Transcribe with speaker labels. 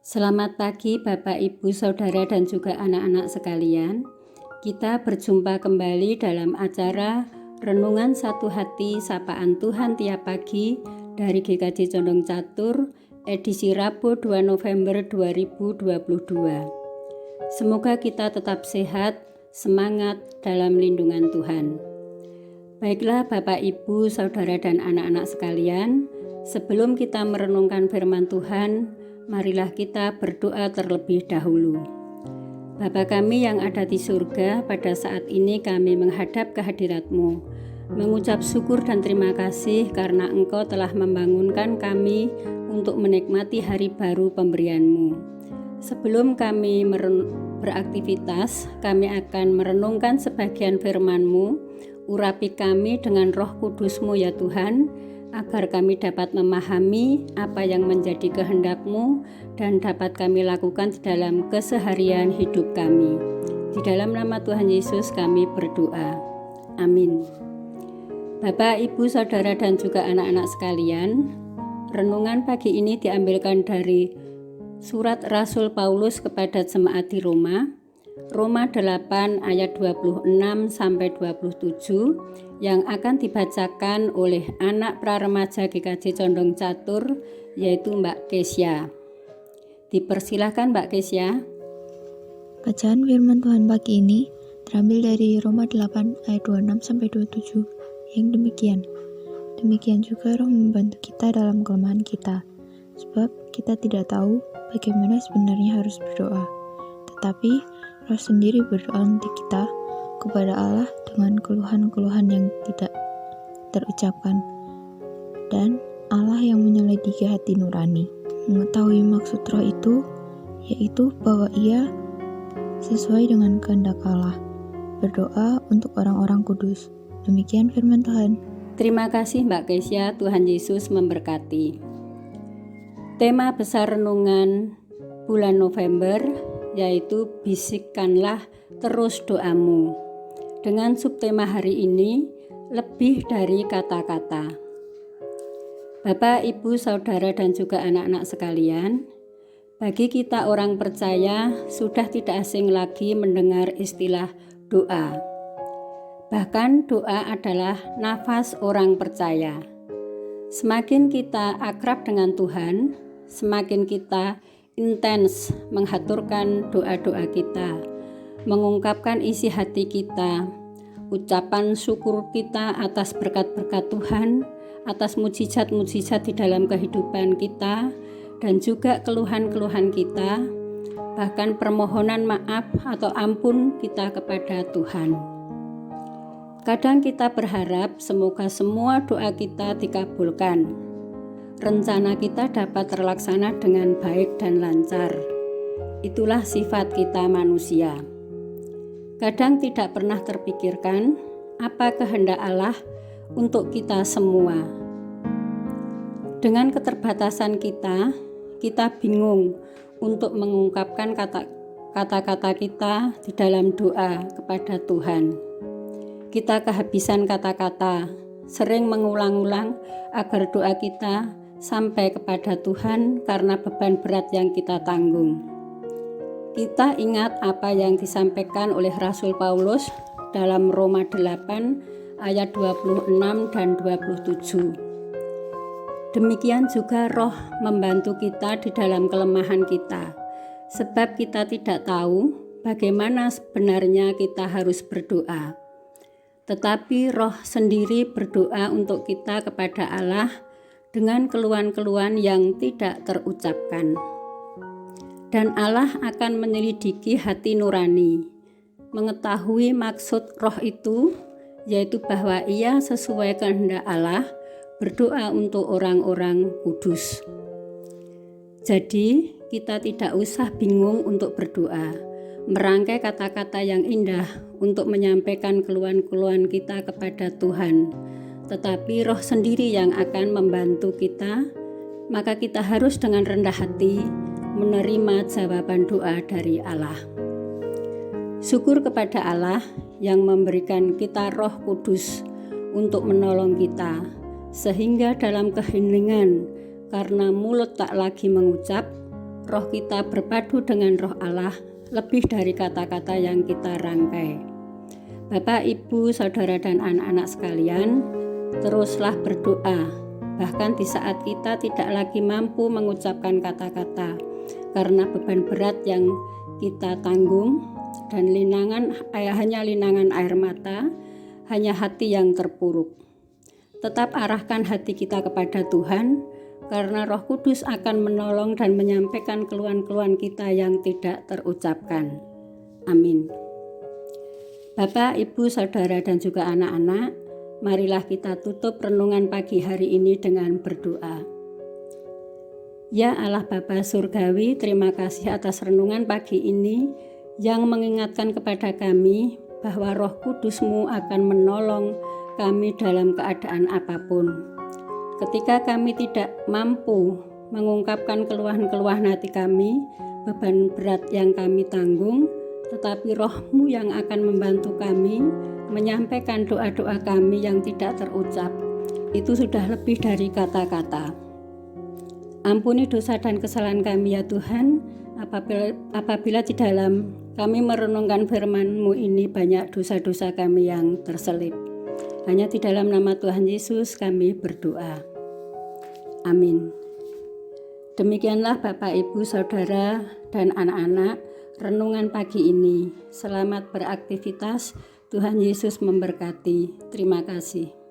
Speaker 1: Selamat pagi Bapak, Ibu, Saudara, dan juga anak-anak sekalian. Kita berjumpa kembali dalam acara Renungan Satu Hati Sapaan Tuhan Tiap Pagi dari GKJ Condong Catur, edisi Rabu 2 November 2022. Semoga kita tetap sehat, semangat dalam lindungan Tuhan. Baiklah Bapak, Ibu, Saudara, dan anak-anak sekalian, sebelum kita merenungkan firman Tuhan, marilah kita berdoa terlebih dahulu. Bapa kami yang ada di surga, pada saat ini kami menghadap kehadirat-Mu, mengucap syukur dan terima kasih karena Engkau telah membangunkan kami untuk menikmati hari baru pemberian-Mu. Sebelum kami beraktivitas, kami akan merenungkan sebagian firman-Mu. Urapi kami dengan Roh Kudus-Mu ya Tuhan, agar kami dapat memahami apa yang menjadi kehendak-Mu dan dapat kami lakukan di dalam keseharian hidup kami. Di dalam nama Tuhan Yesus kami berdoa. Amin. Bapak, Ibu, Saudara, dan juga anak-anak sekalian, renungan pagi ini diambilkan dari surat Rasul Paulus kepada jemaat di Roma 8 ayat 26 sampai 27 yang akan dibacakan oleh anak praremaja GKJ Condong Catur, yaitu Mbak Kesya. Dipersilahkan Mbak Kesya.
Speaker 2: Bacaan firman Tuhan pagi ini terambil dari Roma 8 ayat 26 sampai 27 yang demikian. Demikian juga Roh membantu kita dalam kelemahan kita, sebab kita tidak tahu bagaimana sebenarnya harus berdoa. Tetapi Roh sendiri berdoa untuk kita kepada Allah dengan keluhan-keluhan yang tidak terucapkan. Dan Allah yang menyelidiki hati nurani mengetahui maksud Roh itu, yaitu bahwa Ia sesuai dengan kehendak Allah, berdoa untuk orang-orang kudus. Demikian firman Tuhan.
Speaker 1: Terima kasih Mbak Kesya, Tuhan Yesus memberkati. Tema besar renungan bulan November yaitu bisikkanlah terus doamu. Dengan subtema hari ini, lebih dari kata-kata. Bapak, Ibu, Saudara, dan juga anak-anak sekalian, bagi kita orang percaya sudah tidak asing lagi mendengar istilah doa. Bahkan doa adalah nafas orang percaya. Semakin kita akrab dengan Tuhan, semakin kita intens menghaturkan doa-doa kita, mengungkapkan isi hati kita, ucapan syukur kita atas berkat-berkat Tuhan, atas mujizat-mujizat di dalam kehidupan kita, dan juga keluhan-keluhan kita, bahkan permohonan maaf atau ampun kita kepada Tuhan. Kadang kita berharap semoga semua doa kita dikabulkan, rencana kita dapat terlaksana dengan baik dan lancar. Itulah sifat kita manusia. Kadang tidak pernah terpikirkan apa kehendak Allah untuk kita semua. Dengan keterbatasan kita bingung untuk mengungkapkan kata-kata kita di dalam doa kepada Tuhan. Kita kehabisan kata-kata, sering mengulang-ulang agar doa kita sampai kepada Tuhan karena beban berat yang kita tanggung. Kita ingat apa yang disampaikan oleh Rasul Paulus dalam Roma 8 ayat 26 dan 27. Demikian juga Roh membantu kita di dalam kelemahan kita, sebab kita tidak tahu bagaimana sebenarnya kita harus berdoa. Tetapi Roh sendiri berdoa untuk kita kepada Allah dengan keluhan-keluhan yang tidak terucapkan. Dan Allah akan menyelidiki hati nurani, mengetahui maksud Roh itu, yaitu bahwa Ia sesuai kehendak Allah, berdoa untuk orang-orang kudus. Jadi, kita tidak usah bingung untuk berdoa, merangkai kata-kata yang indah untuk menyampaikan keluhan-keluhan kita kepada Tuhan. Tetapi Roh sendiri yang akan membantu kita, maka kita harus dengan rendah hati menerima jawaban doa dari Allah. Syukur kepada Allah yang memberikan kita Roh Kudus untuk menolong kita, sehingga dalam keheningan karena mulut tak lagi mengucap, roh kita berpadu dengan roh Allah lebih dari kata-kata yang kita rangkai. Bapak, Ibu, Saudara, dan anak-anak sekalian, teruslah berdoa, bahkan di saat kita tidak lagi mampu mengucapkan kata-kata karena beban berat yang kita tanggung dan hanya linangan air mata, hanya hati yang terpuruk. Tetap arahkan hati kita kepada Tuhan, karena Roh Kudus akan menolong dan menyampaikan keluhan-keluhan kita yang tidak terucapkan. Amin. Bapak, Ibu, Saudara, dan juga anak-anak, marilah kita tutup renungan pagi hari ini dengan berdoa. Ya Allah Bapa Surgawi, terima kasih atas renungan pagi ini yang mengingatkan kepada kami bahwa Roh Kudus-Mu akan menolong kami dalam keadaan apapun. Ketika kami tidak mampu mengungkapkan keluhan-keluhan hati kami, beban berat yang kami tanggung, tetapi Roh-Mu yang akan membantu kami menyampaikan doa-doa kami yang tidak terucap. Itu sudah lebih dari kata-kata. Ampuni dosa dan kesalahan kami ya Tuhan, apabila di dalam kami merenungkan firman-Mu ini banyak dosa-dosa kami yang terselip. Hanya di dalam nama Tuhan Yesus kami berdoa. Amin. Demikianlah Bapak, Ibu, Saudara, dan anak-anak, renungan pagi ini. Selamat beraktivitas, Tuhan Yesus memberkati. Terima kasih.